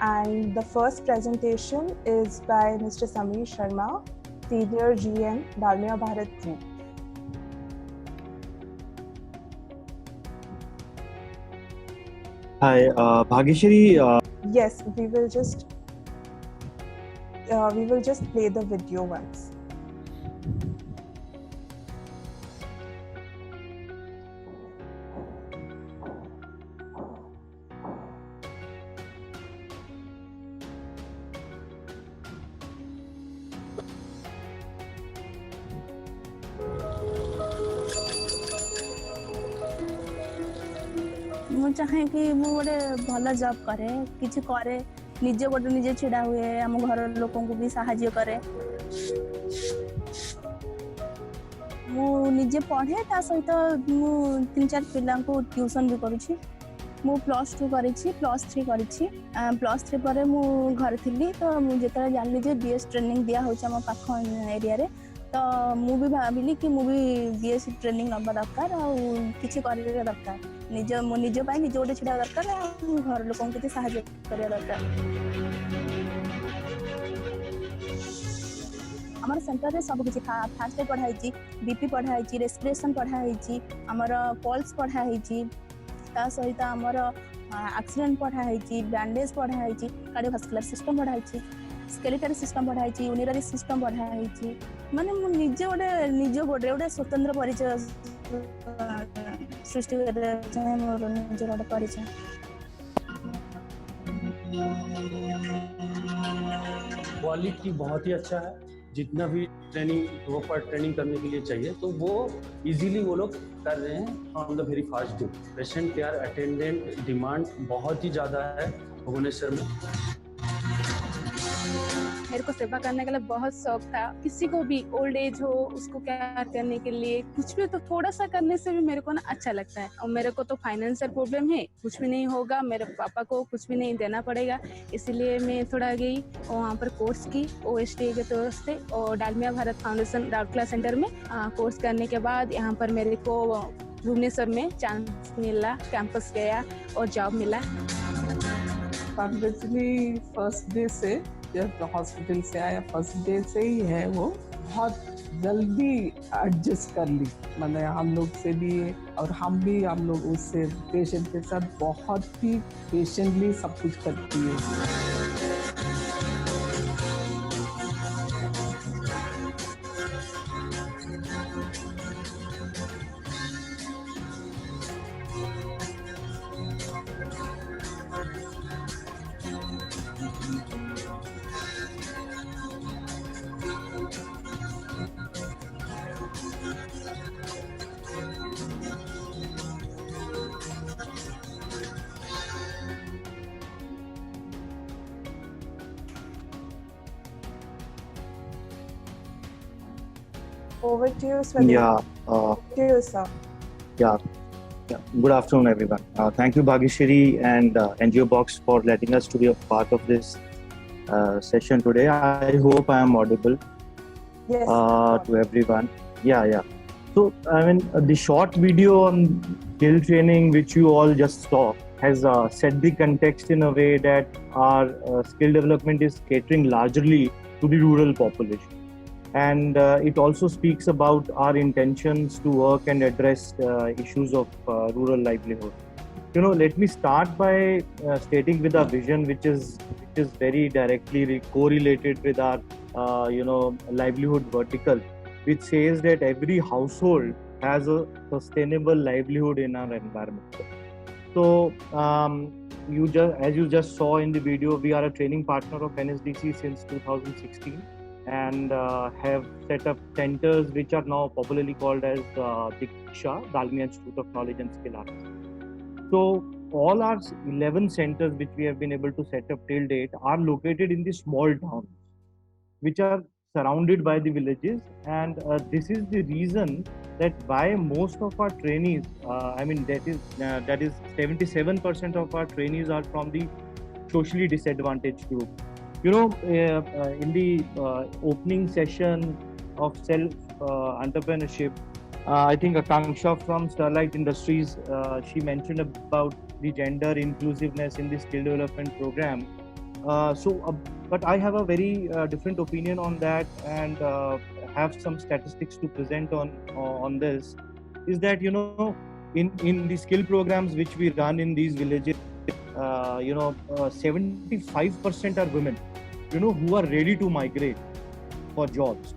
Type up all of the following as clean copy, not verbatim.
And the first presentation is by Mr. Sameer Sharma, Senior GM, Dalmia Bharat Group. Hi, Bhageshwari. Yes, we will just play the video once. ମୁଁ ଚାହେଁ କି ମୁଁ ଗୋଟେ ଭଲ job କରେ, କିଛି କରେ, ନିଜେ ଗୋଟେ ନିଜେ ଛିଡ଼ା ହୁଏ, ଆମ ଘର ଲୋକଙ୍କୁ ବି ସାହାଯ୍ୟ କରେ। ମୁଁ ନିଜେ ପଢ଼େ, ତା ସହିତ ମୁଁ 3-4 ପିଲାଙ୍କୁ ଟ୍ୟୁସନ୍ ବି କରୁଛି। ମୁଁ +2 କରିଛି, +3 କରିଛି। +3 ପରେ ମୁଁ ଘରେ ଥିଲି, ତ ମୁଁ ଯେତେବେଳେ ଜାଣିଲି ଯେ BS ଟ୍ରେନିଂ ଦିଆହେଉଛି ଆମ ପାଖ ଏରିଆରେ, ତ ମୁଁ ବି ଭାବିଲି କି ମୁଁ ବି BS ଟ୍ରେନିଂ ନେବା ଦରକାର ଆଉ କିଛି କରିବା ଦରକାର। ମୋ ନିଜ ପାଇଁ ନିଜେ ଗୋଟେ ଛିଡ଼ା ଦରକାର, ଆଉ ଘର ଲୋକଙ୍କୁ କିଛି ସାହାଯ୍ୟ କରିବା ଦରକାର। ଆମର ସେଣ୍ଟରରେ ସବୁ କିଛି ଫାର୍ଷ୍ଟ ଏଡ୍ ପଢ଼ା ହେଇଛି, BP ପଢ଼ା ହେଇଛି, ରେସ୍ପିରେସନ୍ ପଢ଼ା ହେଇଛି, ଆମର ପଲ୍ସ ପଢ଼ା ହେଇଛି, ତା ସହିତ ଆମର ଆକ୍ସିଡେଣ୍ଟ ପଢ଼ା ହେଇଛି, ବ୍ୟାଣ୍ଡେଜ୍ ପଢ଼ା ହେଇଛି, କାର୍ଡ଼ିଓଭାସ୍କୁଲାର ସିଷ୍ଟମ୍ ପଢ଼ା ହେଇଛି, ସ୍କେଲିଟାରୀ ସିଷ୍ଟମ୍ ପଢ଼ା ହେଇଛି, ୟୁରିନାରୀ ସିଷ୍ଟମ୍ ପଢ଼ା ହେଇଛି। ମାନେ ମୁଁ ନିଜେ ନିଜ ଗୋଟେ ସ୍ୱତନ୍ତ୍ର ପରିଚୟ सृष्टि मोर परिचय। क्वालिटी बहुत ही अच्छा है। जितना भी ट्रेनिंग करने के लिए चाहिए तो वो इजीली वो लोग कर रहे हैं on the very fast day. Patient care attendant demand बहुत ही ज़्यादा है भुवनेश्वर में। मेरे को सेवा करने के लिए बहुत शौक था। किसी को भी ओल्ड एज हो उसको केयर करने के लिए कुछ भी तो थोड़ा सा करने से भी मेरे को ना अच्छा लगता है। और मेरे को तो फाइनेंशियल प्रॉब्लम है, कुछ भी नहीं होगा, मेरे पापा को कुछ भी नहीं देना पड़ेगा, इसलिए मैं थोड़ा गई और वहाँ पर कोर्स की OSTA के तरफ से और डालमिया भारत फाउंडेशन राउरकेला सेंटर में कोर्स करने के बाद यहाँ पर मेरे को भुवनेश्वर में चांस मिला, कैंपस गया और जॉब मिला। फर्स्ट डे से जब हॉस्पिटल से आया, फर्स्ट डे से ही है वो बहुत जल्दी एडजस्ट कर ली। मैंने हम लोग से भी और हम लोग उससे पेशेंट के साथ बहुत ही पेशेंटली सब कुछ करती है। Over to you, Swadhi. Yeah. To you, sir. Yeah. Good afternoon, everyone. Thank you, Bhageshwari and NGO Box for letting us to be a part of this session today. I hope I am audible. Yes. To everyone. Yeah. So, I mean, the short video on skill training, which you all just saw, has set the context in a way that our skill development is catering largely to the rural population. And it also speaks about our intentions to work and address issues of rural livelihood. Let me start by stating with our vision, which is very directly correlated with our livelihood vertical, which says that every household has a sustainable livelihood in our environment. So as you just saw in the video, we are a training partner of NSDC since 2016. And have set up centers which are now popularly called as Diksha, Dalmia Institute of Knowledge and Skill Arts. So all our 11 centers which we have been able to set up till date are located in the small towns, which are surrounded by the villages. And this is the reason that why most of our trainees, that is 77% of our trainees are from the socially disadvantaged group. In the opening session of self-entrepreneurship, I think Akanksha from Sterlite Industries, she mentioned about the gender inclusiveness in the skill development program. But I have a very different opinion on that, and have some statistics to present on this. Is that in the skill programs which we run in these villages, 75% are women, who are ready to migrate for jobs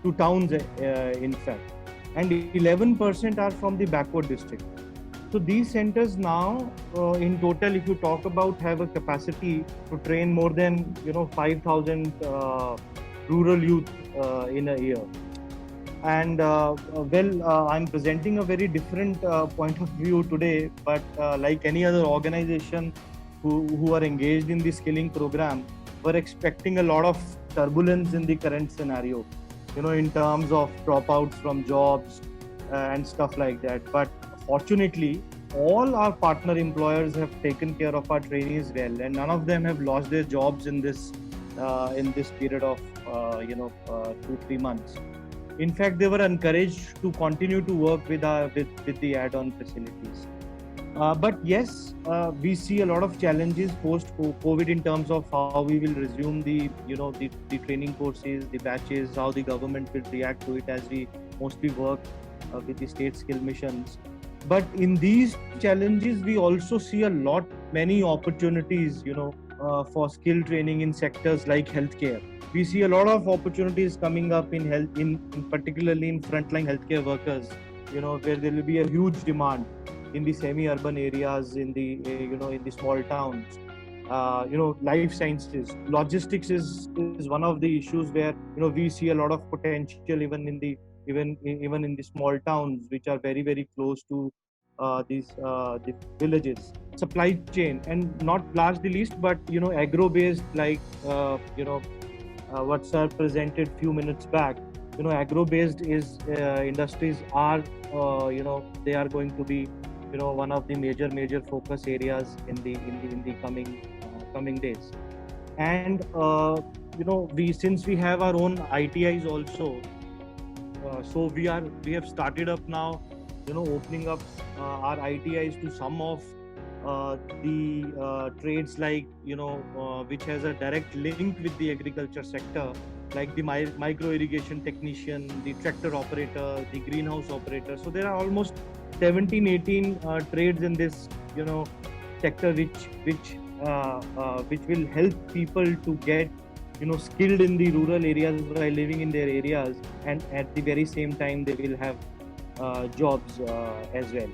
to towns, in fact, and 11% are from the backward district. So these centers now, in total, if you talk about, have a capacity to train more than 5,000 rural youth in a year. And I'm presenting a very different point of view today, but like any other organization who are engaged in the skilling program, we're expecting a lot of turbulence in the current scenario, in terms of dropouts from jobs and stuff like that. But fortunately, all our partner employers have taken care of our trainees well, and none of them have lost their jobs in this period of 2-3 months. In fact, they were encouraged to continue to work with the add-on facilities. But yes, we see a lot of challenges post-COVID in terms of how we will resume the training courses, the batches, how the government will react to it as we mostly work with the state skill missions. But in these challenges, we also see many opportunities, for skill training in sectors like healthcare. We see a lot of opportunities coming up in health, particularly in frontline healthcare workers, where there will be a huge demand in the semi-urban areas, in the small towns. Life sciences, logistics is one of the issues where we see a lot of potential even in the small towns, which are very, very close to the villages. Supply chain, and not last the least, but agro-based, like what sir presented few minutes back. Agro-based industries are they are going to be one of the major focus areas in the coming days. And since we have our own ITIs also, so we have started up now, opening up our ITIs to some of the trades, like which has a direct link with the agriculture sector, like the micro irrigation technician, the tractor operator, the greenhouse operator. So there are almost 17-18 trades in this sector, which will help people to get skilled in the rural areas by living in their areas, and at the very same time they will have jobs as well.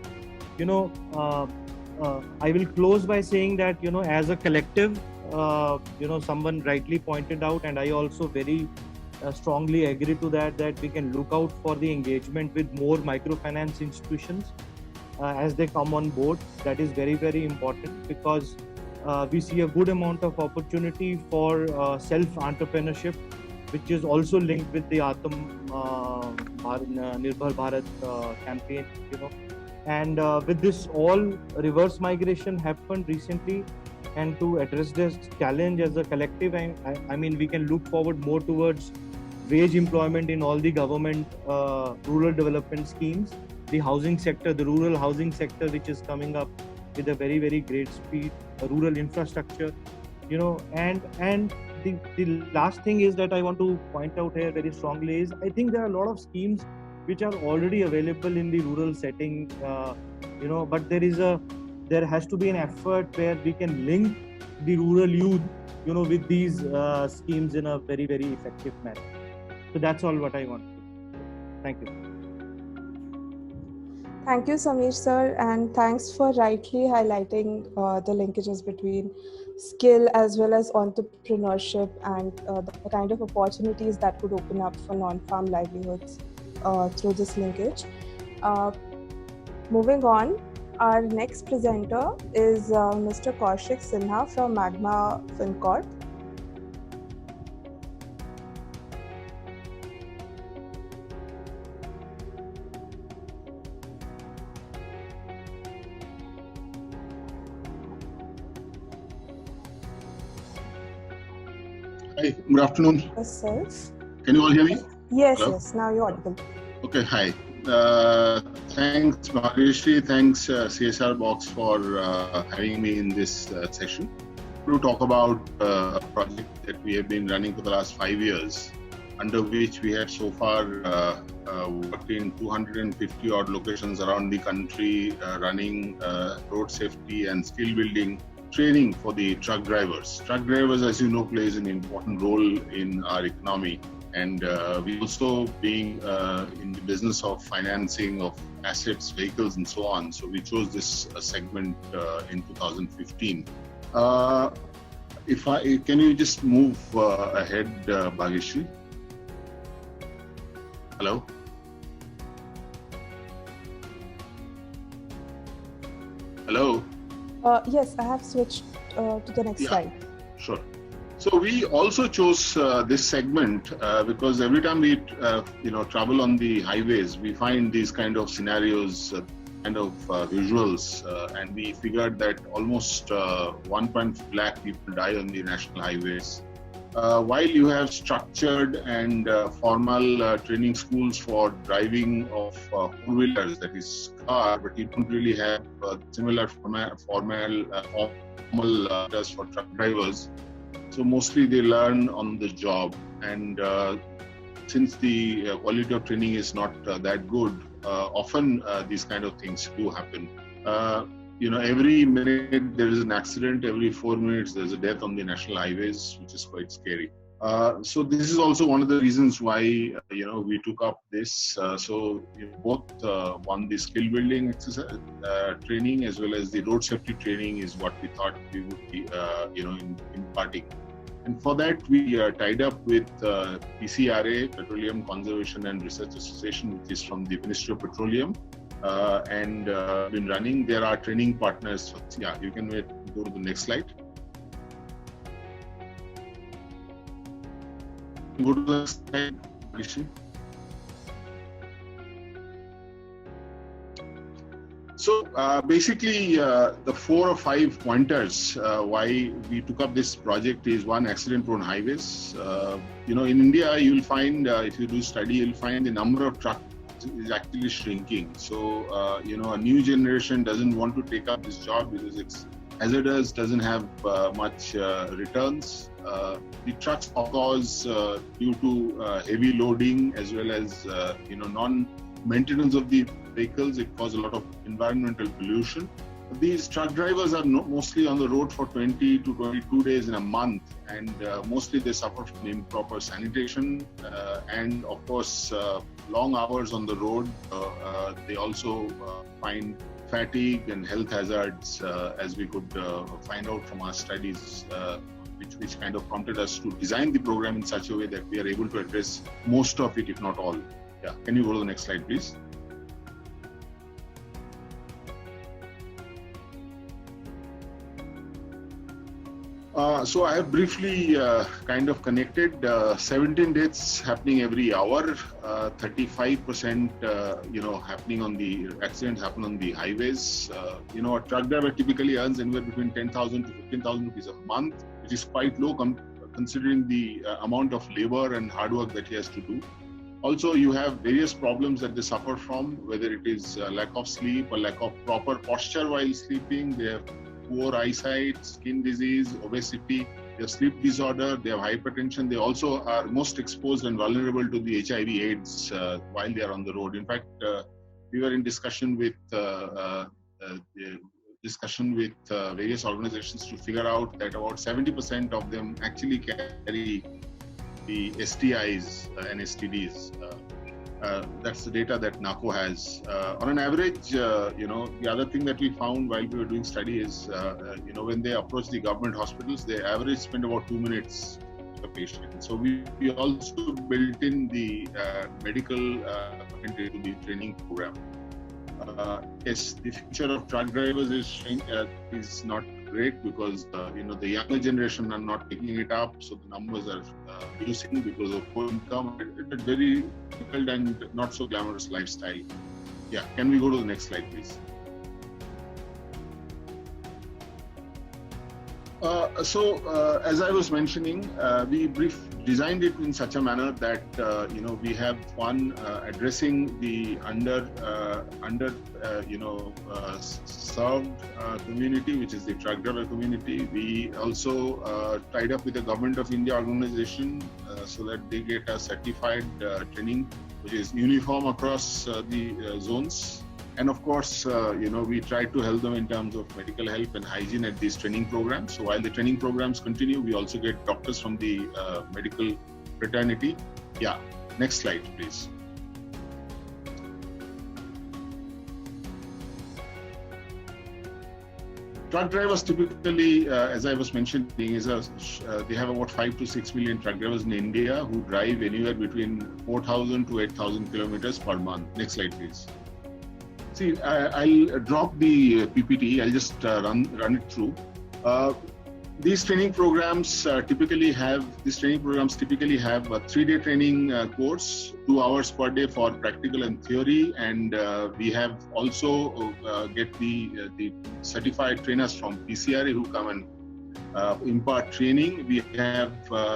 I will close by saying that as a collective, someone rightly pointed out, and I also very strongly agree to that we can look out for the engagement with more microfinance institutions as they come on board. That is very, very important, because we see a good amount of opportunity for self-entrepreneurship, which is also linked with the Nirbhar Bharat campaign, And with this, all reverse migration happened recently, and to address this challenge as a collective, I mean, we can look forward more towards wage employment in all the government rural development schemes, the housing sector, the rural housing sector, which is coming up with a very, very great speed, rural infrastructure, and the last thing is that I want to point out here very strongly is, I think there are a lot of schemes which are already available in the rural setting, but there has to be an effort where we can link the rural youth, with these schemes in a very, very effective manner. So that's all what I want to do. Thank you. Thank you, Sameer sir, and thanks for rightly highlighting the linkages between skill as well as entrepreneurship and the kind of opportunities that could open up for non-farm livelihoods through this linkage. Moving on, our next presenter is Mr. Kaushik Sinha from Magma FinCorp. Hi, good afternoon. Yourself. Can you all hear me? Yes, Hello? yes, now you're audible. Okay, hi. Thanks, Bhageshri. Thanks, CSR Box, for having me in this session. to talk about a project that we have been running for the last 5 years, under which we have so far worked in 250 odd locations around the country, running road safety and skill building training for the truck drivers. Truck drivers, as you know, plays an important role in our economy. And we also being in the business of financing of assets, vehicles, and so on. So we chose this segment in 2015. Can you just move ahead, Bhageshri? Hello. Hello. Yes, I have switched to the next slide. Sure. So we also chose this segment because every time we travel on the highways, we find these kind of scenarios, visuals, and we figured that almost 1.5 lakh people die on the national highways. While you have structured and formal training schools for driving of four-wheelers, that is car, but you don't really have similar formal for truck drivers. So mostly they learn on the job, and since the quality of training is not that good, often these kind of things do happen. Every minute there is an accident, every 4 minutes there's a death on the national highways, which is quite scary. So this is also one of the reasons why we took up this. So both the skill building exercise, training as well as the road safety training is what we thought we would be imparting. And for that we tied up with PCRA, Petroleum Conservation and Research Association, which is from the Ministry of Petroleum, and been running. There are training partners. Yeah, you can go to the next slide. Go to the slide, Rishi. So basically, the 4 or 5 pointers why we took up this project is: one, accident-prone highways. In India, you'll find if you do study, you'll find the number of trucks is actually shrinking. So a new generation doesn't want to take up this job because it's hazardous, doesn't have much returns. The trucks cause due to heavy loading as well as non-maintenance of the vehicles, it causes a lot of environmental pollution. These truck drivers are mostly on the road for 20 to 22 days in a month, and mostly they suffer from improper sanitation and of course long hours on the road. They also find fatigue and health hazards, as we could find out from our studies, which kind of prompted us to design the program in such a way that we are able to address most of it, if not all. Yeah, can you go to the next slide, please? So I have briefly kind of connected 17 deaths happening every hour, 35% happening on the accidents happen on the highways. A truck driver typically earns anywhere between 10,000 to 15,000 rupees a month, which is quite low considering the amount of labor and hard work that he has to do. Also, you have various problems that they suffer from, whether it is lack of sleep or lack of proper posture while sleeping. They have poor eyesight, skin disease, obesity, they have sleep disorder, they have hypertension. They also are most exposed and vulnerable to the HIV/AIDS while they are on the road. In fact, we were in discussion with various organizations to figure out that about 70% of them actually carry the STIs and STDs. That's the data that NACO has. On an average, the other thing that we found while we were doing study is, when they approach the government hospitals, they average spend about 2 minutes to the patient. So we also built in the medical into the training program. Yes, the future of truck drivers is not great because the younger generation are not picking it up, so the numbers are reducing because of poor income. It's a very difficult and not so glamorous lifestyle. Yeah, can we go to the next slide, please? As I was mentioning, we designed it in such a manner that we have one addressing the served community, which is the truck driver community. We also tied up with the Government of India organization so that they get a certified training, which is uniform across the zones. And of course, we try to help them in terms of medical help and hygiene at these training programs. So while the training programs continue, we also get doctors from the medical fraternity. Yeah, next slide, please. Truck drivers typically, as I was mentioning, they have about 5 to 6 million truck drivers in India who drive anywhere between 4,000 to 8,000 kilometers per month. Next slide, please. See, I'll drop the PPT. I'll just run it through. These training programs typically have a 3-day training course, 2 hours per day for practical and theory, and we have also get the certified trainers from PCRA who come and impart training. We have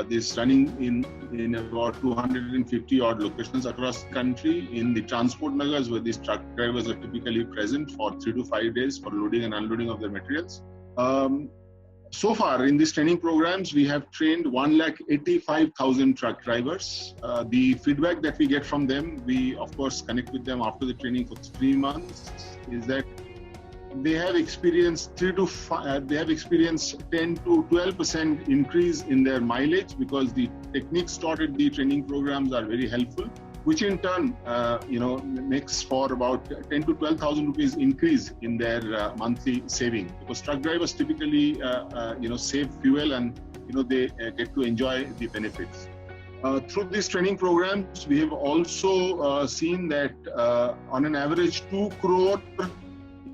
this running in about 250 odd locations across the country in the transport nagars, where these truck drivers are typically present for 3 to 5 days for loading and unloading of their materials. So far in these training programs, we have trained 185,000 truck drivers. The feedback that we get from them, we of course connect with them after the training for 3 months, is that they have experienced 10 to 12% increase in their mileage, because the techniques taught at the training programs are very helpful, which in turn, makes for about 10 to 12,000 rupees increase in their monthly saving, because truck drivers typically, save fuel and, they get to enjoy the benefits. Through these training programs, we have also seen that on an average 2 crore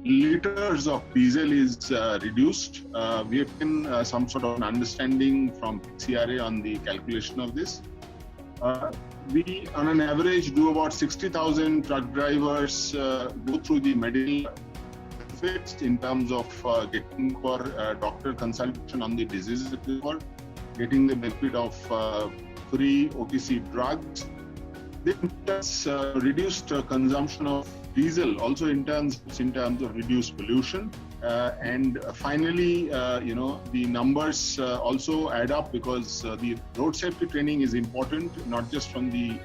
liters of diesel is reduced. We have been some sort of an understanding from PCRA on the calculation of this. We, on an average, do about 60,000 truck drivers go through the medical benefits in terms of getting for doctor consultation on the diseases that they have, getting the benefit of free OTC drugs. This reduced consumption of diesel, also in terms of reduced pollution. And finally, the numbers also add up, because the road safety training is important, not just from the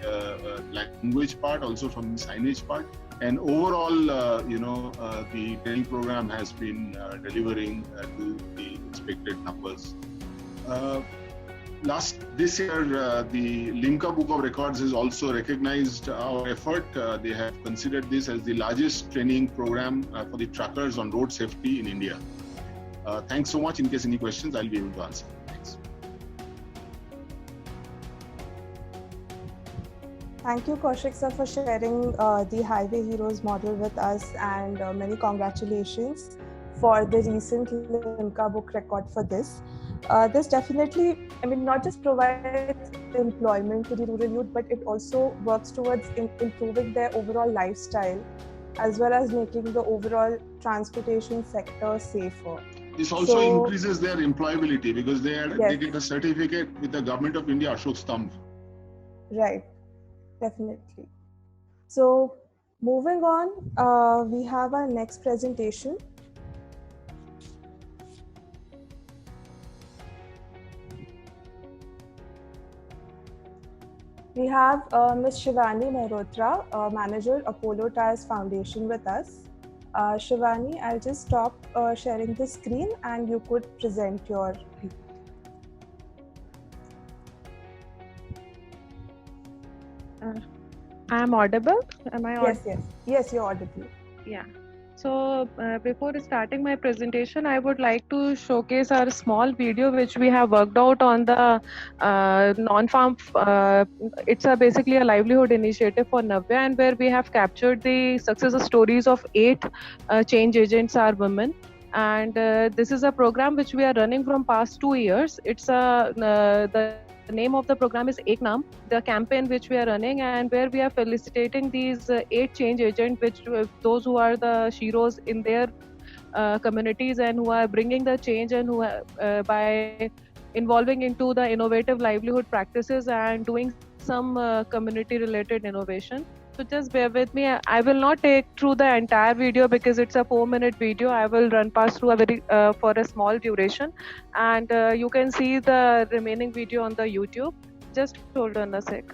language part, also from the signage part. And overall, the training program has been delivering to the expected numbers. This year, the Limca Book of Records has also recognized our effort. They have considered this as the largest training program for the truckers on road safety in India. Thanks so much. In case any questions, I'll be able to answer. Thanks. Thank you, Kaushik sir, for sharing the Highway Heroes model with us, and many congratulations for the recent Limca Book record for this. This definitely, not just provides employment to the rural youth, but it also works towards improving their overall lifestyle, as well as making the overall transportation sector safer. This also increases their employability, because they get a certificate with the Government of India Ashok Stamp. Right, definitely. So moving on, we have our next presentation. We have Ms. Shivani Mehrotra, Manager, Apollo Tyres Foundation with us. Shivani, I'll just stop sharing the screen and you could present your... I'm audible? Am I audible? Yes, you're audible. Yeah. So before starting my presentation, I would like to showcase our small video which we have worked out on the non-farm. It's basically a livelihood initiative for Navya, and where we have captured the success stories of 8 change agents are women. And this is a program which we are running from past 2 years. It's the name of the program is Ek Naam, the campaign which we are running, and where we are felicitating these 8 change agents, which those who are the heroes in their communities and who are bringing the change, and who are, by involving into the innovative livelihood practices and doing some community related innovation. So just bear with me. I will not take through the entire video because it's a 4-minute video. I will run past through a very for a small duration, and you can see the remaining video on the YouTube. Just hold on a sec.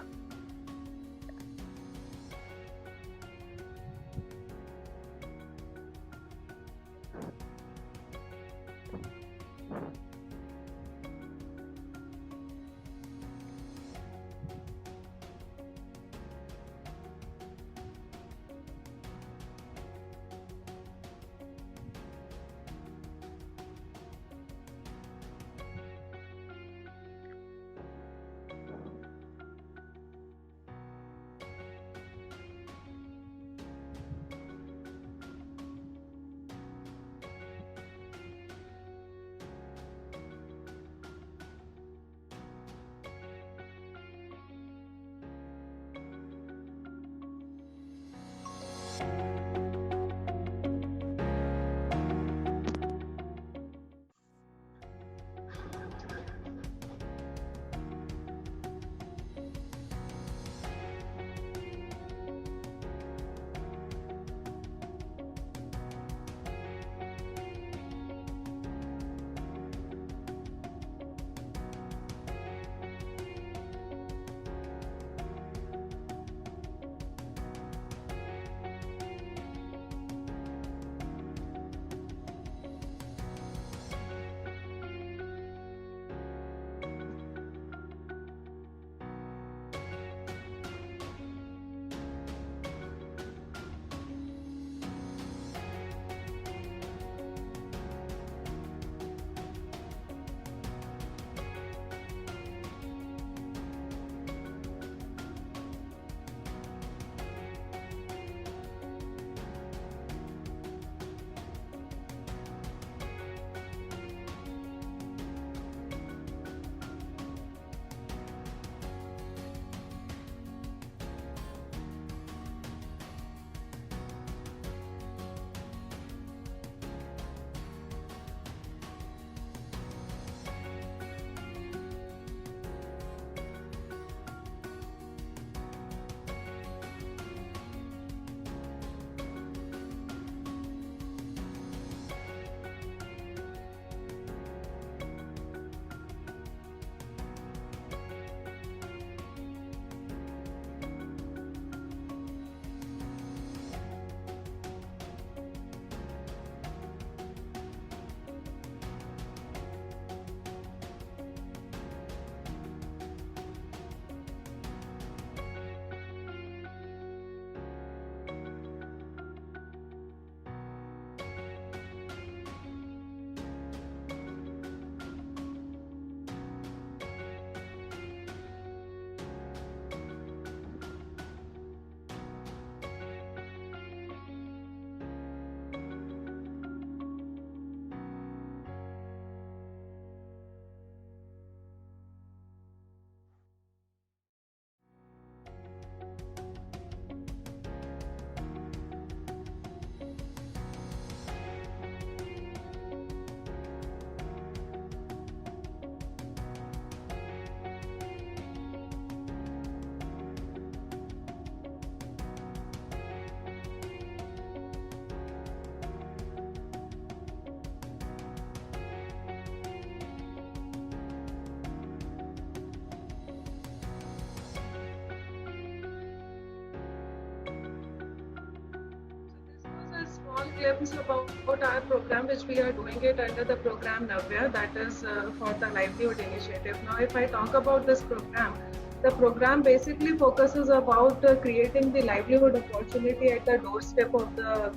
Glimpse about our program, which we are doing it under the program Navya, that is for the livelihood initiative. Now, if I talk about this program, the program basically focuses about creating the livelihood opportunity at the doorstep of the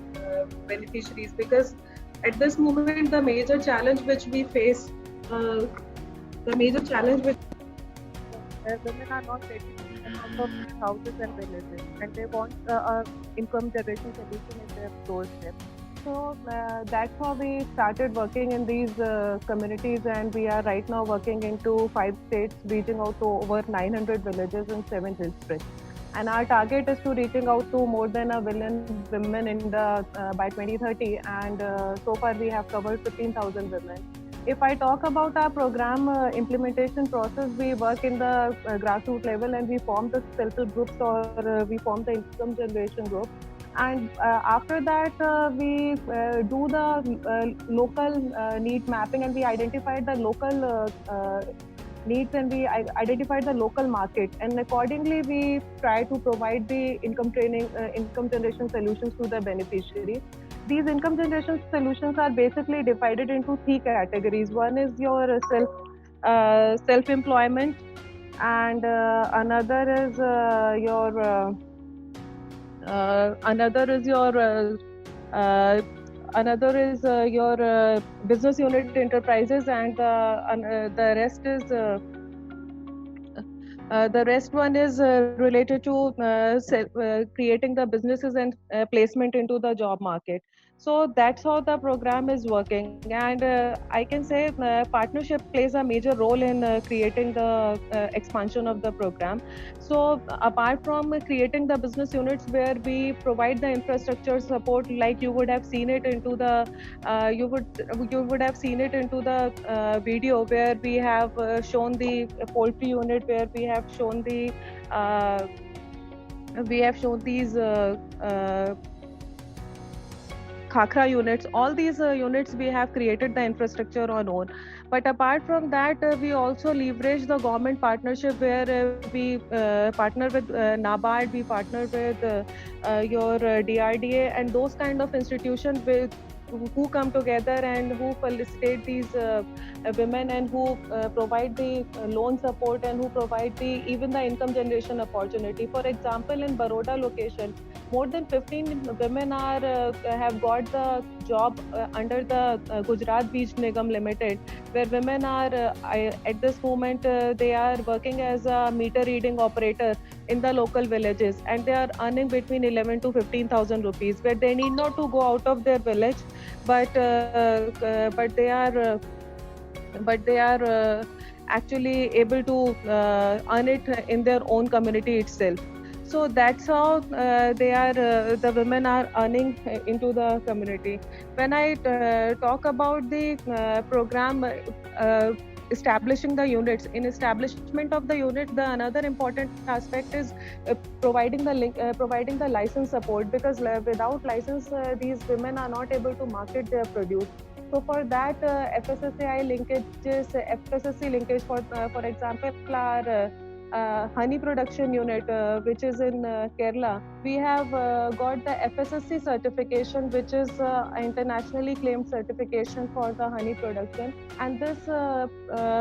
beneficiaries, because at this moment the major challenge which we face, women are not getting income from houses and villages, and they want a income generation solution in their doorstep. So that's how we started working in these communities, and we are right now working into 5 states, reaching out to over 900 villages in 7 districts. and our target is to reaching out to more than 1 billion women in the by 2030, and so far we have covered 15,000 women. If I talk about our program implementation process, we work in the grassroots level, and we form the self-help groups, or we form the income generation group. And after that, we do the local need mapping, and we identified the local needs, and we identified the local market, and accordingly we try to provide the income generation solutions to the beneficiary. These income generation solutions are basically divided into 3 categories. One is your self-employment, and another is your business unit enterprises, and the rest is the rest one is related to creating the businesses and placement into the job market. So that's how the program is working, and I can say partnership plays a major role in creating the expansion of the program. So apart from creating the business units where we provide the infrastructure support, like you would have seen it into the you would have seen it into the video where we have shown the poultry unit, where we have shown these khakra units. All these units we have created the infrastructure on own. But apart from that, we also leverage the government partnership, where we partner with NABARD, we partner with your DRDA, and those kind of institutions who come together and who facilitate these women, and who provide the loan support, and who provide even the income generation opportunity. For example, in Baroda location, more than 15 women have got the job under the Gujarat Beej Nigam Limited, where women are at this moment they are working as a meter reading operator in the local villages, and they are earning between 11 to 15,000 rupees, where they need not to go out of their village, but they are actually able to earn it in their own community itself. So that's how the women are earning into the community. When I talk about the program establishing the units, in establishment of the unit, the another important aspect is providing the license support, because without license these women are not able to market their produce. So for that, FSSAI linkage, for example, our honey production unit, which is in Kerala, we have got the FSSC certification, which is internationally claimed certification for the honey production, and this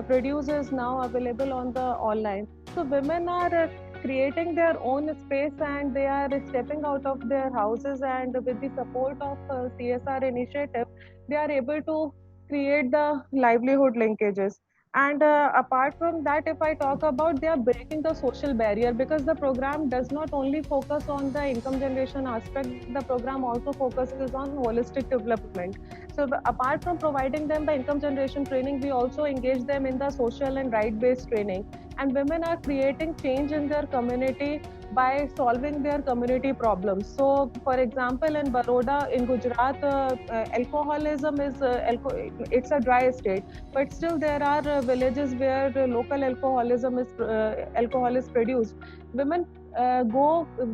produce is now available on the online. So women are creating their own space, and they are stepping out of their houses, and with the support of CSR initiative, they are able to create the livelihood linkages. And apart from that, if I talk about, they are breaking the social barrier, because the program does not only focus on the income generation aspect, the program also focuses on holistic development. So apart from providing them the income generation training, we also engage them in the social and right-based training. And women are creating change in their community by solving their community problems. So, for example, in Baroda, in Gujarat, alcoholism is it's a dry state, but still there are villages where local alcoholism is alcohol is produced. Women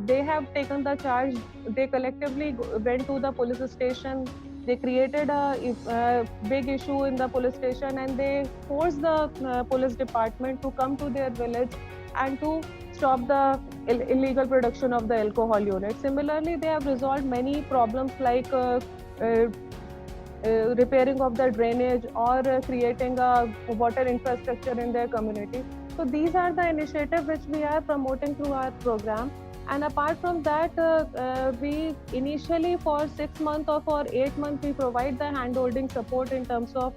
they have taken the charge. They collectively went to the police station. They created a big issue in the police station, and they forced the police department to come to their village and to stop the illegal production of the alcohol unit. Similarly, they have resolved many problems like repairing of the drainage, or creating a water infrastructure in their community. So these are the initiatives which we are promoting through our program. And apart from that, we initially for 6 months or for 8 months, we provide the hand-holding support in terms of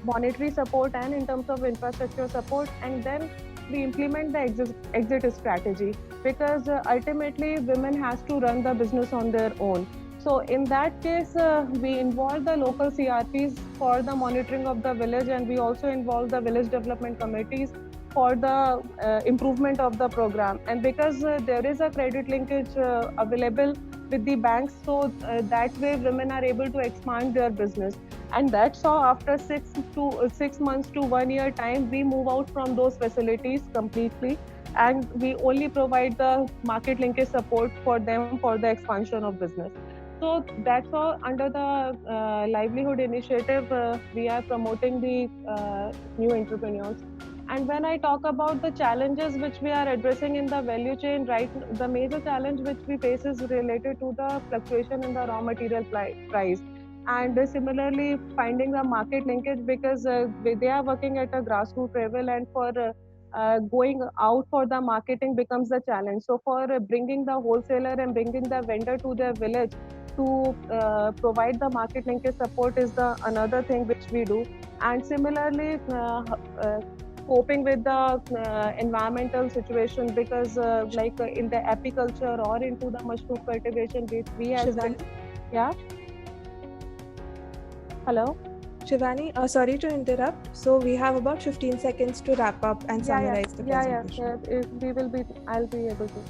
monetary support and in terms of infrastructure support. And then we implement the exit strategy, because ultimately women has to run the business on their own. So in that case, we involve the local CRPs for the monitoring of the village, and we also involve the village development committees for the improvement of the program. And because there is a credit linkage available with the banks, so that way women are able to expand their business. And that's how after 6 months to 1 year time, we move out from those facilities completely, and we only provide the market linkage support for them for the expansion of business. So that's how under the livelihood initiative, we are promoting the new entrepreneurs. And when I talk about the challenges which we are addressing in the value chain, right, the major challenge which we face is related to the fluctuation in the raw material price. And similarly, finding the market linkage, because they are working at a grassroots level, and for going out for the marketing becomes the challenge. So for bringing the wholesaler and bringing the vendor to their village to provide the market linkage support is the another thing which we do. And similarly, coping with the environmental situation, because like in the apiculture or into the mushroom cultivation, which we have done. Yeah. Hello. Shivani, sorry to interrupt. So we have about 15 seconds to wrap up and summarize the presentation. I'll be able to.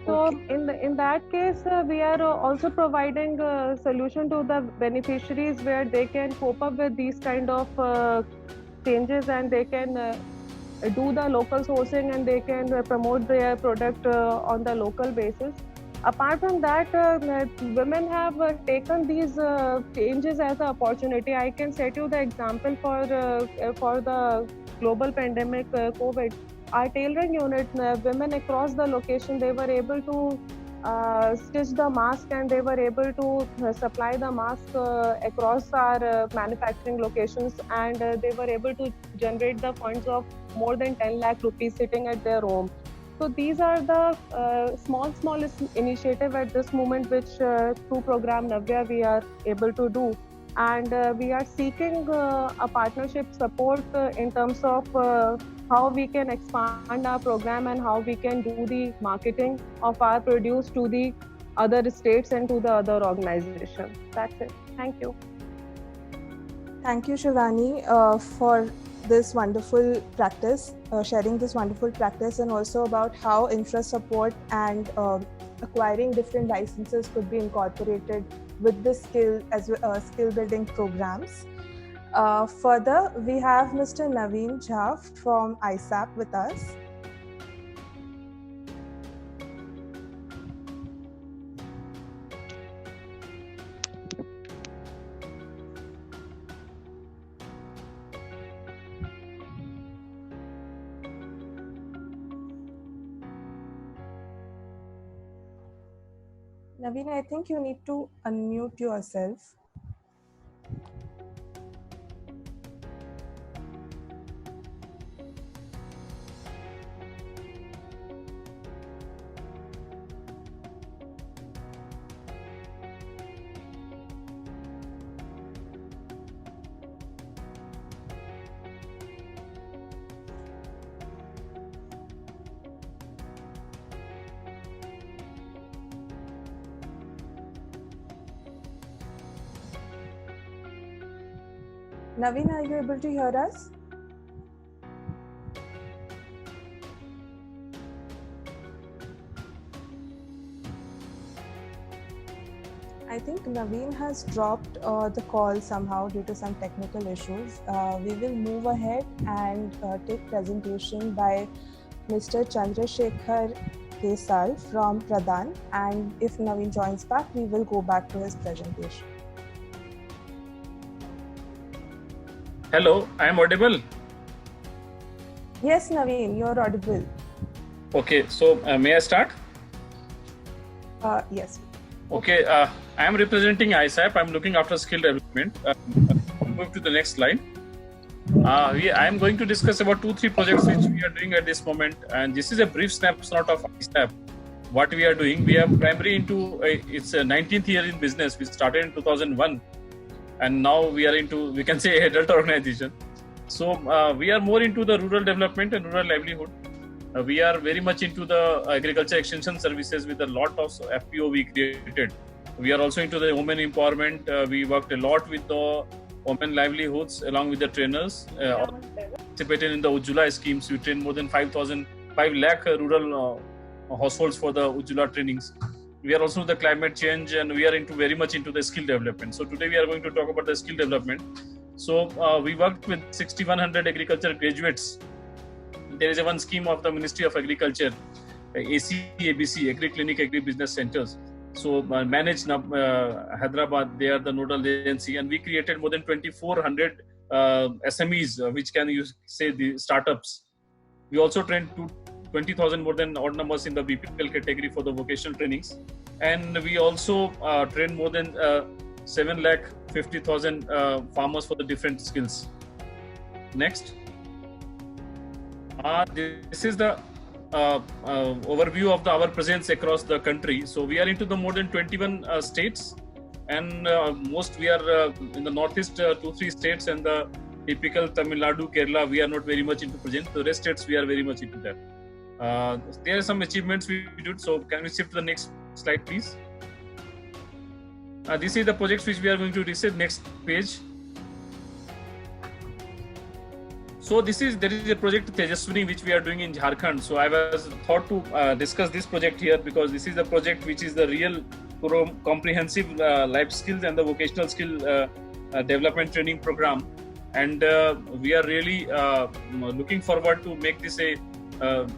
So in that case, we are also providing a solution to the beneficiaries where they can cope up with these kind of changes, and they can do the local sourcing, and they can promote their product on the local basis. Apart from that, women have taken these changes as an opportunity. I can set you the example for the global pandemic COVID. Our tailoring unit, women across the location, they were able to stitch the mask, and they were able to supply the mask across our manufacturing locations, and they were able to generate the funds of more than 10 lakh rupees sitting at their home. So these are the smallest initiative at this moment, which through program Navya we are able to do. And we are seeking a partnership support in terms of how we can expand our program and how we can do the marketing of our produce to the other states and to the other organizations. That's it. Thank you. Thank you, Shivani, for this wonderful practice, sharing this wonderful practice, and also about how infra support and acquiring different licenses could be incorporated with the skill building programs. Further, we have Mr. Naveen Jha from ISAP with us. Naveen, I think you need to unmute yourself. Naveen, are you able to hear us? I think Naveen has dropped the call somehow due to some technical issues. We will move ahead and take presentation by Mr. Chandrasekhar Kesal from Pradhan, and if Naveen joins back, we will go back to his presentation. Hello, I am audible? Yes, Naveen, you're audible. Okay, so may I start? Yes. Okay, I am representing ISAP. I'm looking after skill development. Move to the next slide. I am going to discuss about 2-3 projects which we are doing at this moment, and this is a brief snapshot of ISAP. What we are doing, we are primary into it's a 19th year in business. We started in 2001. And now we are into, we can say, adult organization. So we are more into the rural development and rural livelihood. We are very much into the agriculture extension services with a lot of FPO we created. We are also into the women empowerment. We worked a lot with the women livelihoods along with the trainers. participated in the Ujjwala schemes. We trained more than 5 lakh rural households for the Ujjwala trainings. We are also the climate change, and we are very much into the skill development. So today we are going to talk about the skill development. So we worked with 6,100 agriculture graduates. There is one scheme of the Ministry of Agriculture, ACABC, Agri Clinic, Agri Business Centers. So managed Hyderabad, they are the nodal agency, and we created more than 2,400 SMEs, which can you say the startups. We also trained 20,000 more than odd numbers in the BPL category for the vocational trainings, and we also trained more than 7,50,000 farmers for the different skills. Next, this is the overview of our presence across the country. So we are into the more than 21 states, and most we are in the northeast 2-3 states, and the typical Tamil Nadu, Kerala, we are not very much into present. The rest states we are very much into that. There are some achievements we did. So can we shift to the next slide, please? This is the projects which we are going to research. Next page. So there is a project Tejaswini which we are doing in Jharkhand. So I was thought to discuss this project here because this is the project which is the real comprehensive life skills and the vocational skill development training program, and we are really looking forward to make this a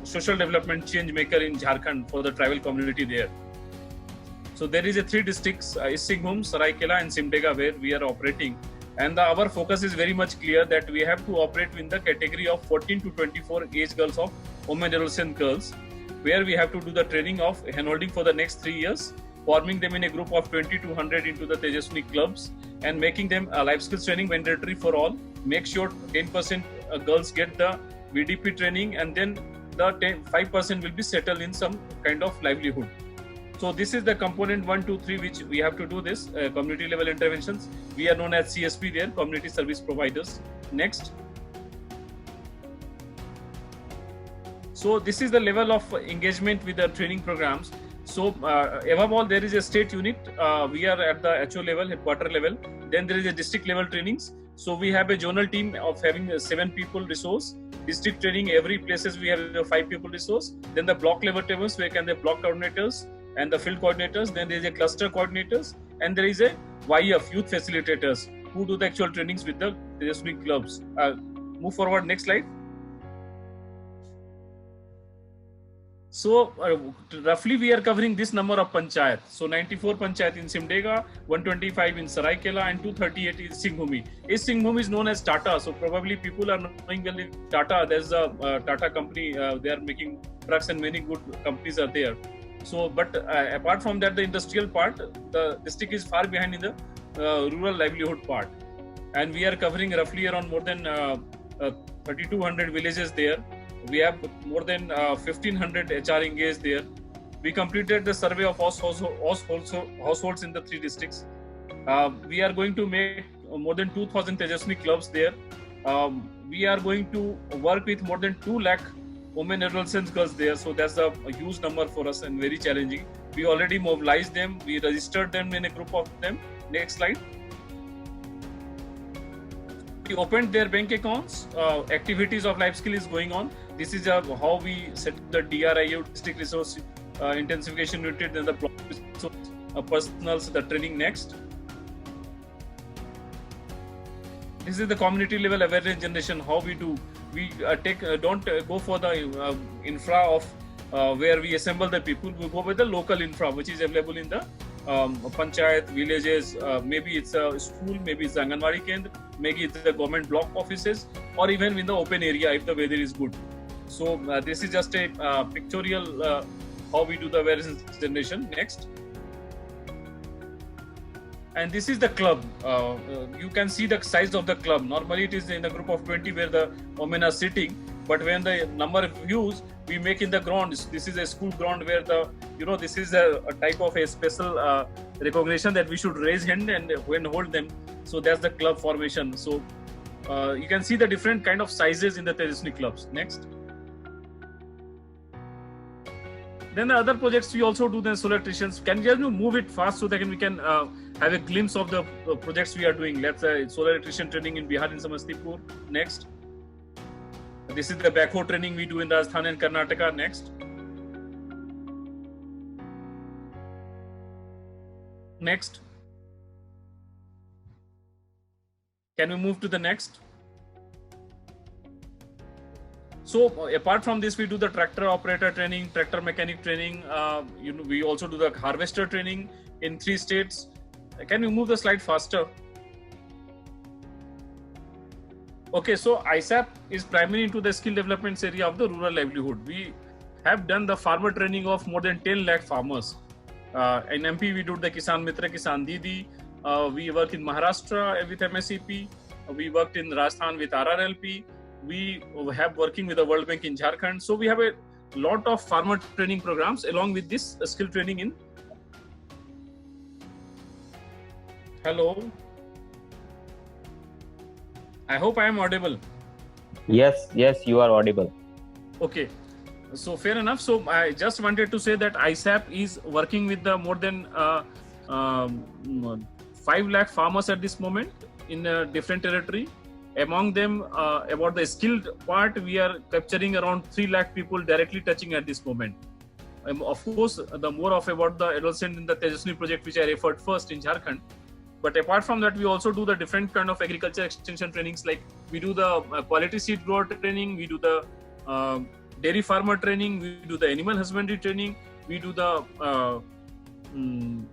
social development change maker in Jharkhand for the tribal community there. So there is 3 districts, Singhbhum, Saraikela and Simdega, where we are operating. And our focus is very much clear that we have to operate in the category of 14 to 24 age girls of women adolescent girls, where we have to do the training of handholding for the next 3 years, forming them in a group of 20 to 100 into the Tejaswini clubs, and making them life skills training mandatory for all. Make sure 10% girls get the VDP training, and then the 5% will be settled in some kind of livelihood. So this is the component 1, 2, 3 which we have to do this community level interventions. We are known as CSP there, community service providers. Next. So this is the level of engagement with the training programs. So above all, there is a state unit. We are at the HO level, headquarter level. Then there is a district level trainings. So we have a zonal team of having 7 people resource. District training, every places we have 5 people resource. Then the block level tables, where can the block coordinators and the field coordinators. Then there is a cluster coordinators, and there is a YF, youth facilitators, who do the actual trainings with the Tejaswini clubs. Move forward, next slide. So roughly we are covering this number of panchayat. So 94 panchayat in Simdega, 125 in Saraikela, and 238 in Singhbhumi. Singhbhumi is known as Tata. So probably people are knowing well in Tata. There's a Tata company. They are making trucks, and many good companies are there. So, but apart from that, the industrial part, the district is far behind in the rural livelihood part, and we are covering roughly around more than 3,200 villages there. We have more than 1,500 HR engaged there. We completed the survey of households in the 3 districts. We are going to make more than 2,000 Tejaswini clubs there. We are going to work with more than 2 lakh women adolescent girls there. So that's a huge number for us and very challenging. We already mobilized them. We registered them in a group of them. Next slide. We opened their bank accounts. Activities of life skill is going on. This is how we set the DRIU, district resource intensification unit, then the block personals, the training. Next. This is the community level awareness generation. How we do. We don't go for the infra of where we assemble the people. We go with the local infra, which is available in the panchayat, villages. Maybe it's a school, maybe it's Anganwadi Kendra, maybe it's the government block offices, or even in the open area if the weather is good. So this is just a pictorial how we do the awareness generation. Next. And this is the club. You can see the size of the club. Normally it is in a group of 20 where the women are sitting. But when the number of views we make in the grounds, this is a school ground where this is a type of a special recognition that we should raise hand and when hold them. So that's the club formation. So you can see the different kind of sizes in the Tejaswini clubs. Next. Then the other projects we also do the solar electricians. Can you just move it fast so that we can have a glimpse of the projects we are doing? Let's say solar electrician training in Bihar in Samastipur. Next. This is the backhoe training we do in Rajasthan and Karnataka. Next. Next. Can we move to the next? So apart from this, we do the tractor operator training, tractor mechanic training. We also do the harvester training in 3 states. Can you move the slide faster? Okay, so ISAP is primarily into the skill development area of the rural livelihood. We have done the farmer training of more than 10 lakh farmers. In MP, we do the Kisan Mitra, Kisan Didi. We work in Maharashtra with MSEP. We worked in Rajasthan with RRLP. We have working with the World Bank in Jharkhand. So we have a lot of farmer training programs along with this skill training in. Hello. I hope I am audible. Yes, you are audible. Okay. So fair enough. So I just wanted to say that ISAP is working with the more than 5 lakh farmers at this moment in a different territory. Among them, about the skilled part, we are capturing around 3 lakh people directly touching at this moment. Of course, the more of about the adolescent in the Tejaswini project, which I referred first in Jharkhand. But apart from that, we also do the different kind of agriculture extension trainings. Like we do the quality seed grower training, we do the dairy farmer training, we do the animal husbandry training, we do the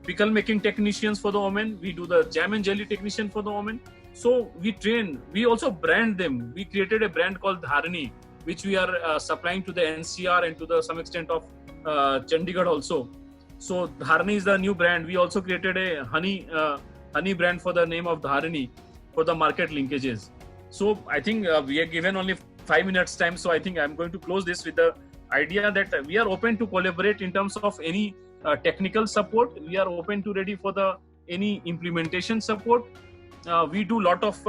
pickle making technicians for the women, we do the jam and jelly technician for the women. So we train, we also brand them. We created a brand called Dharani, which we are supplying to the NCR and to some extent of Chandigarh also. So Dharani is the new brand. We also created a honey brand for the name of Dharani for the market linkages. So I think we are given only 5 minutes time. So I think I'm going to close this with the idea that we are open to collaborate in terms of any technical support. We are open to ready for any implementation support. We do lot of,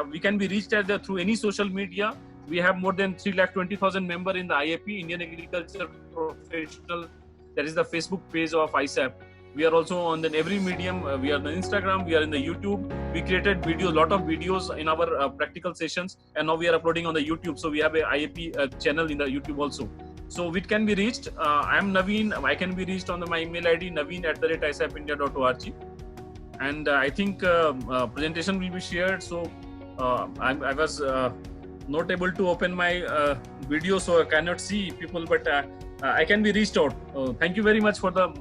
we can be reached through any social media. We have more than 320,000 members in the IAP, Indian Agriculture Professional. That is the Facebook page of ISAP. We are also on every medium. We are on Instagram. We are in the YouTube. We created videos, lot of videos in our practical sessions, and now we are uploading on the YouTube. So we have a IAP channel in the YouTube also. So it can be reached. I am Naveen. I can be reached on my email ID naveen@isapindia.org. And I think presentation will be shared. So I was not able to open my video, so I cannot see people, but I can be reached out. Thank you very much for the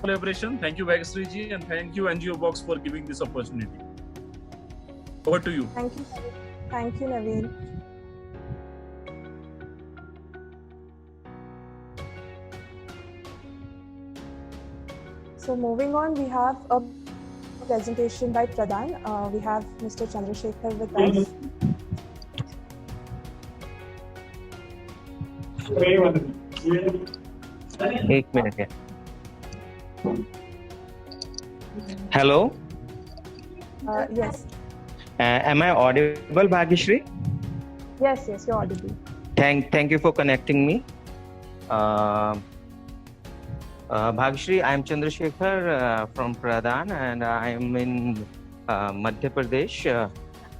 collaboration. Thank you, Vagasri ji, and thank you, NGO Box, for giving this opportunity. Over to you. Thank you. Thank you, Naveen. So moving on, we have a presentation by Pradhan. We have Mr. Chandrasekhar with us. एक minute है. Hello. Yes. Am I audible, Bhagyashree? Yes, you're audible. Thank you for connecting me. Bhagyashree, I am Chandrasekhar from Pradhan, and I am in Madhya Pradesh.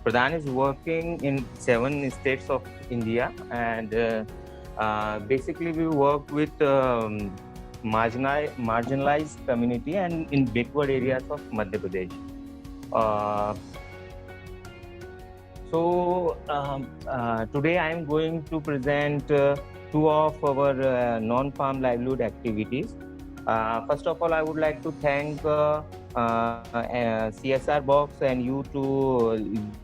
Pradhan is working in 7 states of India, and basically we work with marginalized community and in backward areas of Madhya Pradesh. So today I am going to present 2 of our non-farm livelihood activities. First of all, I would like to thank CSR Box and you to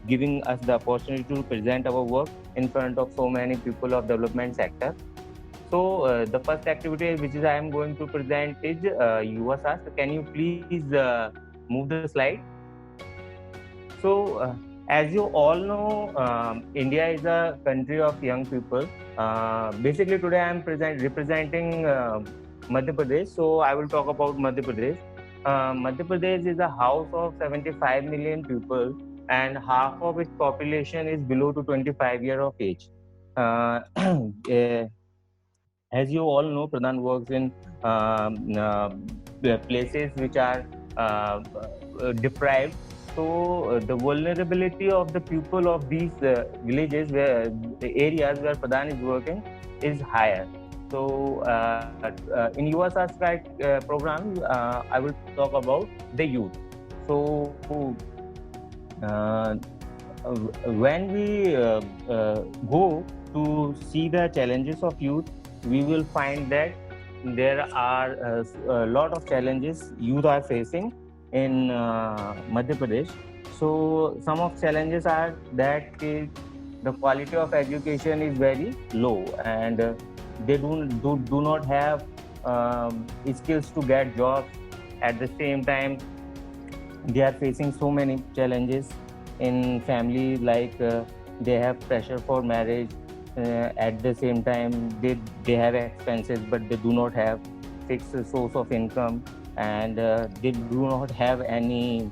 giving us the opportunity to present our work in front of so many people of development sector. So the first activity which I am going to present is Yuva Shastra. Can you please move the slide? So as you all know, India is a country of young people. Basically today I am representing Madhya Pradesh. So I will talk about Madhya Pradesh. Madhya Pradesh is a house of 75 million people, and half of its population is below to 25 years of age. As you all know, Pradhan works in places which are deprived So the vulnerability of the people of these villages, where the areas where Pradhan is working, is higher. So in USR Strike program, I will talk about the youth. So when we go to see the challenges of youth, we will find that there are a lot of challenges youth are facing in Madhya Pradesh. So some of challenges are that the quality of education is very low, and they do not have skills to get jobs. At the same time, they are facing so many challenges in family, like they have pressure for marriage. At the same time, they have expenses, but they do not have fixed source of income, and they do not have any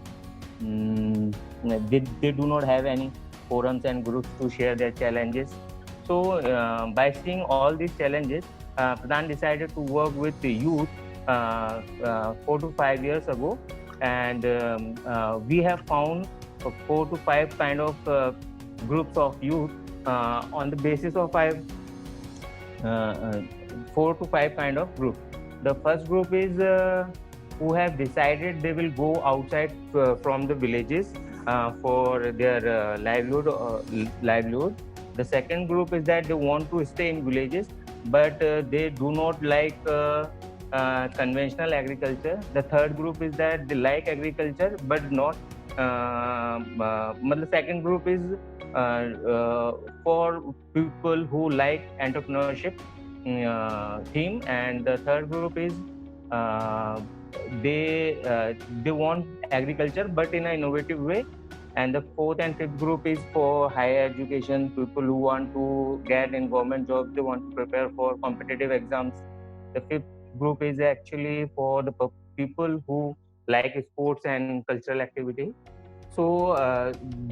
they do not have any forums and groups to share their challenges. So by seeing all these challenges, Pradhan decided to work with the youth 4 to 5 years ago, and we have found 4 to 5 kind of groups of youth on the basis of 4 to 5 kind of groups. The first group is who have decided they will go outside from the villages for their livelihood. The second group is that they want to stay in villages, but they do not like conventional agriculture. The third group is that they like agriculture, but not. The second group is for people who like entrepreneurship theme, and the third group is they want agriculture but in an innovative way, and the fourth and fifth group is for higher education, people who want to get in government jobs, they want to prepare for competitive exams. The fifth group is actually for the people who like sports and cultural activity. So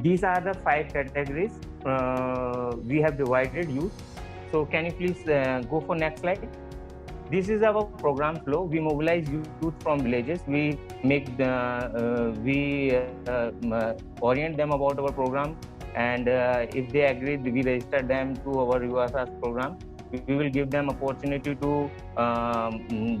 these are the 5 categories we have divided youth. So can you please go for next slide? This is our program flow. We mobilize youth from villages. We make orient them about our program, and if they agree, we register them to our USR program. We will give them opportunity to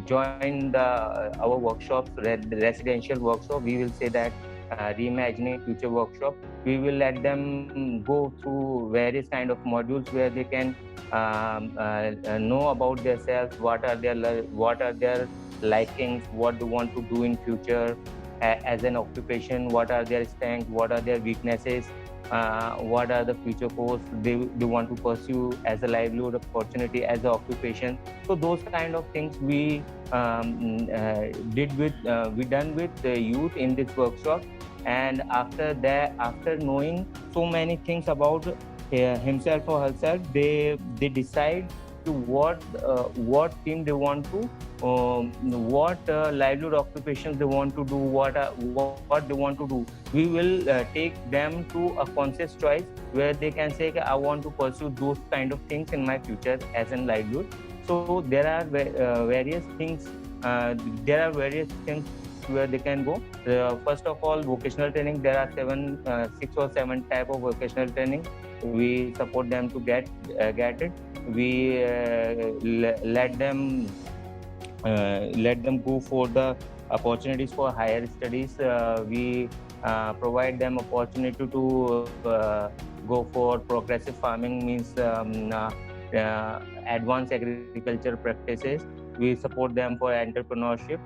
join our workshops, residential workshop. We will say that reimagining future workshop. We will let them go through various kind of modules where they can know about themselves, what are their likings, what they want to do in future as an occupation, what are their strengths, what are their weaknesses, what are the future courses they want to pursue as a livelihood opportunity, as an occupation. So those kind of things we done with the youth in this workshop. And after that, after knowing so many things about himself or herself, they decide to what team they want to, what livelihood occupations they want to do, what they want to do. We will take them to a conscious choice where they can say, I want to pursue those kind of things in my future as a livelihood. So there are various things. Where they can go. First of all, vocational training. There are 6 or 7 type of vocational training. We support them to get it. We let them go for the opportunities for higher studies. We provide them opportunity to go for progressive farming, means advanced agriculture practices. We support them for entrepreneurship.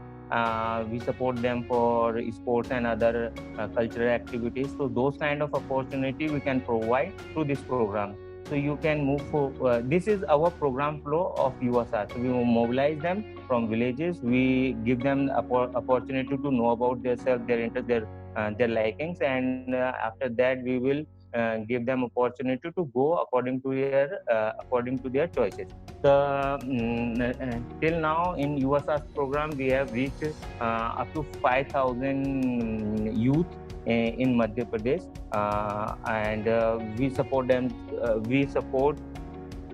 We support them for sports and other cultural activities. So those kind of opportunity we can provide through this program. So you can move for this is our program flow of USR. So we mobilize them from villages. We give them opportunity to know about themselves, their interests, their likings, and after that we will give them opportunity to go according to their choices. Till now in USR program we have reached up to 5,000 youth in Madhya Pradesh, and we support them. We support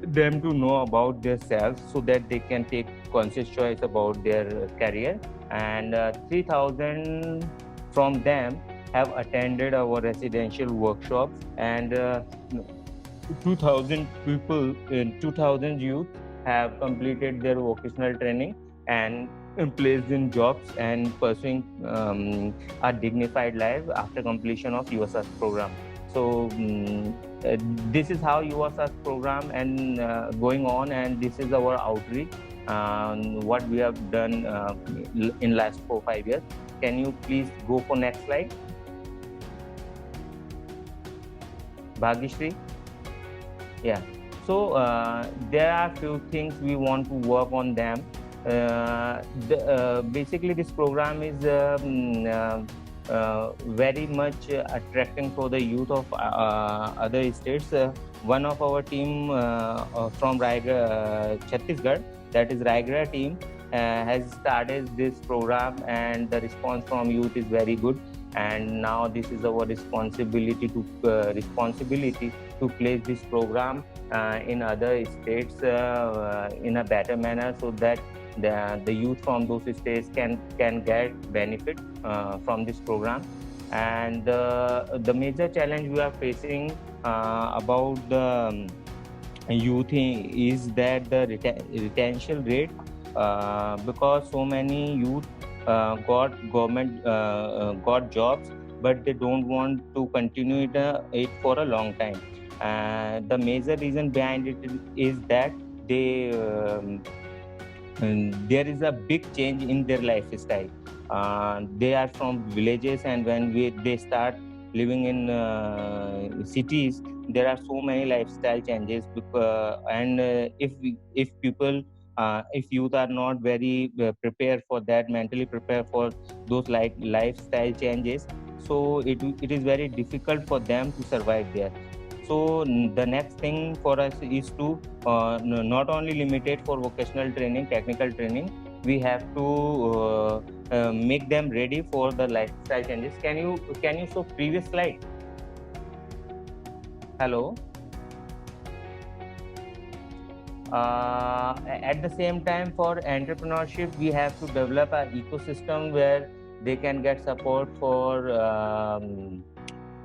them to know about themselves so that they can take conscious choice about their career. And 3,000 from them have attended our residential workshops, and 2,000 people, 2,000 youth have completed their vocational training and placed in jobs and pursuing a dignified life after completion of USAS program. So this is how USAS program and going on, and this is our outreach. What we have done in last 4-5 years. Can you please go for next slide, Bhagyashree? Yeah. So there are few things we want to work on them. Basically, this program is very much attracting for the youth of other states. One of our team from Chhattisgarh, that is Raigad team, has started this program, and the response from youth is very good. And now this is our responsibility to place this program in other states in a better manner, so that the youth from those states can get benefit from this program. And the major challenge we are facing about the youth is that the retention rate, because so many youth got jobs, but they don't want to continue it for a long time. The major reason behind it is that there is a big change in their lifestyle. They are from villages, and when they start living in cities, there are so many lifestyle changes. And if youth are not very prepared for that, mentally prepared for those lifestyle changes, so it is very difficult for them to survive there. So the next thing for us is to not only limit it for vocational training, technical training, we have to make them ready for the lifestyle changes. Can you show previous slide? Hello. At the same time, for entrepreneurship, we have to develop an ecosystem where they can get support for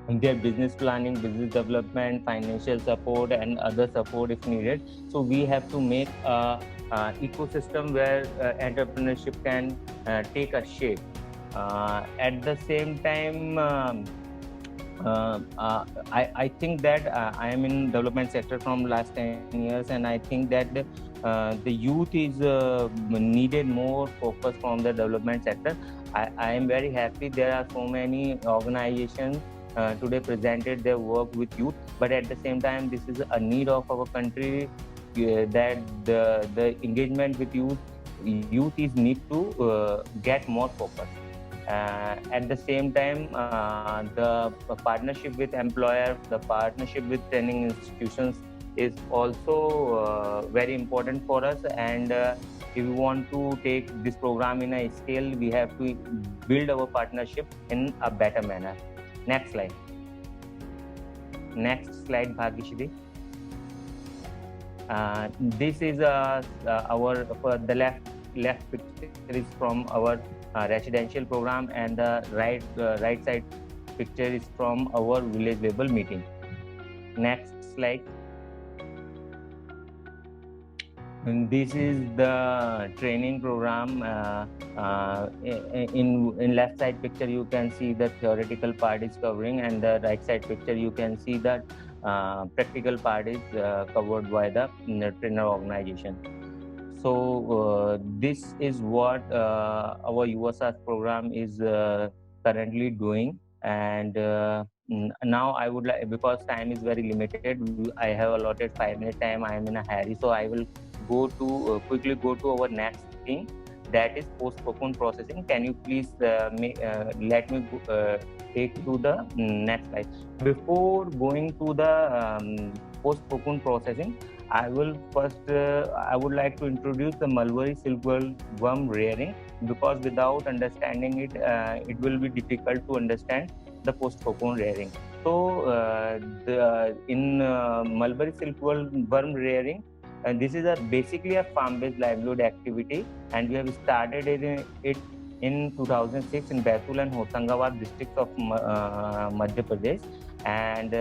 their business planning, business development, financial support, and other support if needed. So we have to make a ecosystem where entrepreneurship can take a shape. At the same time, I think that I am in development sector from last 10 years, and I think that the youth is needed more focus from the development sector. I am very happy there are so many organizations today presented their work with youth, but at the same time, this is a need of our country that the engagement with youth is need to get more focus. At the same time, the partnership with employer, the partnership with training institutions is also very important for us. And if we want to take this program in a scale, we have to build our partnership in a better manner. Next slide. Next slide, Bhagyashree. This is the left picture is from our residential program, and the right side picture is from our village level meeting. Next slide. And this is the training program. In left side picture you can see the theoretical part is covering, and the right side picture you can see that practical part is covered by the trainer organization. So this is what our USAS program is currently doing. And now I would like, because time is very limited, I have allotted 5-minute time, I am in a hurry, so I will quickly go to our next thing, that is post-procurement processing. Can you please let me take to the next slide? Before going to the post-procurement processing, I would like to introduce the Mulberry silkworm rearing, because without understanding it, it will be difficult to understand the post-procurement rearing. So in Mulberry silkworm rearing, and this is basically a farm-based livelihood activity, and we have started it in 2006 in Baitul and Hosangabad districts of Madhya Pradesh. And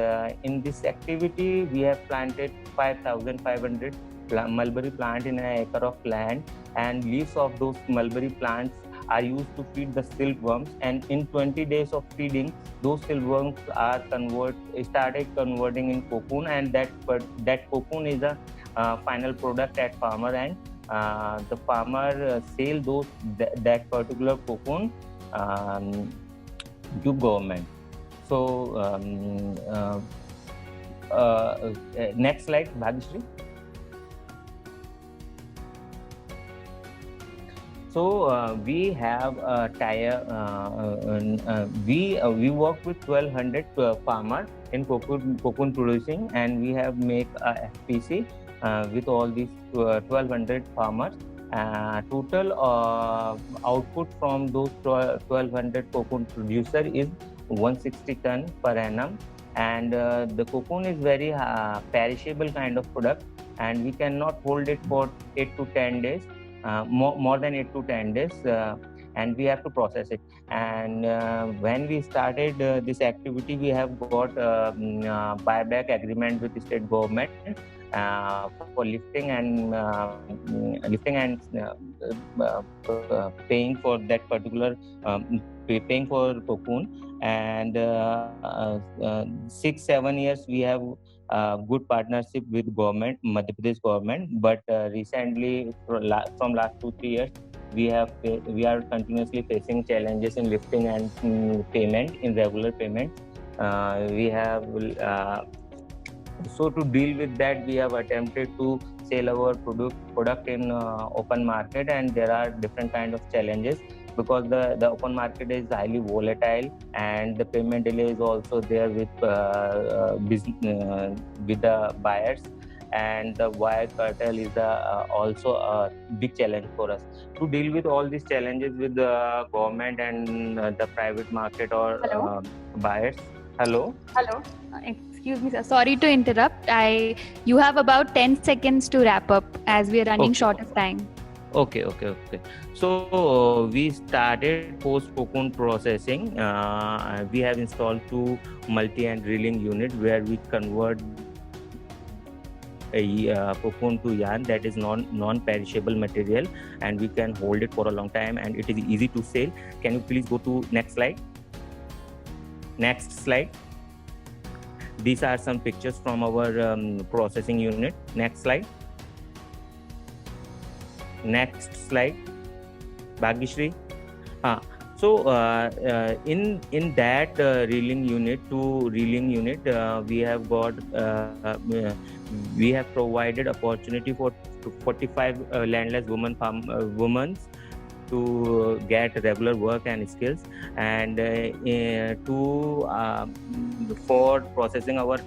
in this activity, we have planted 5,500 mulberry plant in an acre of land, and leaves of those mulberry plants are used to feed the silkworms. And in 20 days of feeding, those silkworms are started converting in cocoon, and that cocoon is the final product at farmer end. The farmer sell that particular cocoon to government. So next slide, Bhagyashree. So we have a tire. We work with 1,200 farmers in cocoon producing, and we have make a FPC with all these 1,200 farmers. Total output from those 1,200 cocoon producer is 160 ton per annum. And the cocoon is very perishable kind of product, and we cannot hold it for 8 to 10 days. More than 8 to 10 days, and we have to process it. And when we started this activity, we have got buyback agreement with the state government for lifting and paying for that particular paying for cocoon. And 6-7 years we have good partnership with government, Madhya Pradesh government. But recently, from last 2-3 years, we are continuously facing challenges in lifting and payment, in regular payment. We have so to deal with that, we have attempted to sell our product in open market, and there are different kind of challenges, because the open market is highly volatile, and the payment delay is also there with the buyers, and the wire cartel is also a big challenge for us. To deal with all these challenges with the government and the private market or buyers. Hello. Excuse me, sir. Sorry to interrupt. You have about 10 seconds to wrap up, as we are running short of time. Okay. So we started post cocoon processing. We have installed 2 multi and reeling unit where we convert a cocoon to yarn that is non-perishable material, and we can hold it for a long time, and it is easy to sell. Can you please go to next slide? Next slide. These are some pictures from our processing unit. Next slide. Next slide, Bhagyashree. So in that reeling unit, 2 reeling unit, we have got we have provided opportunity for 45 landless women to get regular work and skills, and for processing our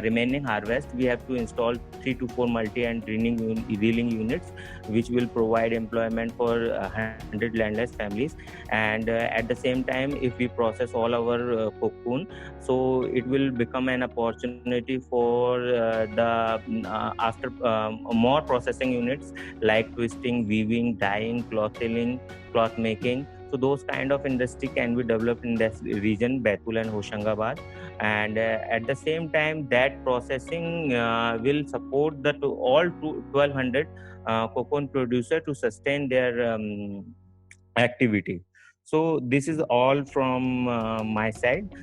remaining harvest, we have to install 3 to 4 multi and reeling units, which will provide employment for 100 landless families. And at the same time, if we process all our cocoon, so it will become an opportunity for after more processing units like twisting, weaving, dyeing, clothing, cloth making. So those kind of industry can be developed in this region, Baitul and Hosangabad. And at the same time, that processing will support all 1,200 cocoon producer to sustain their activity. So this is all from my side.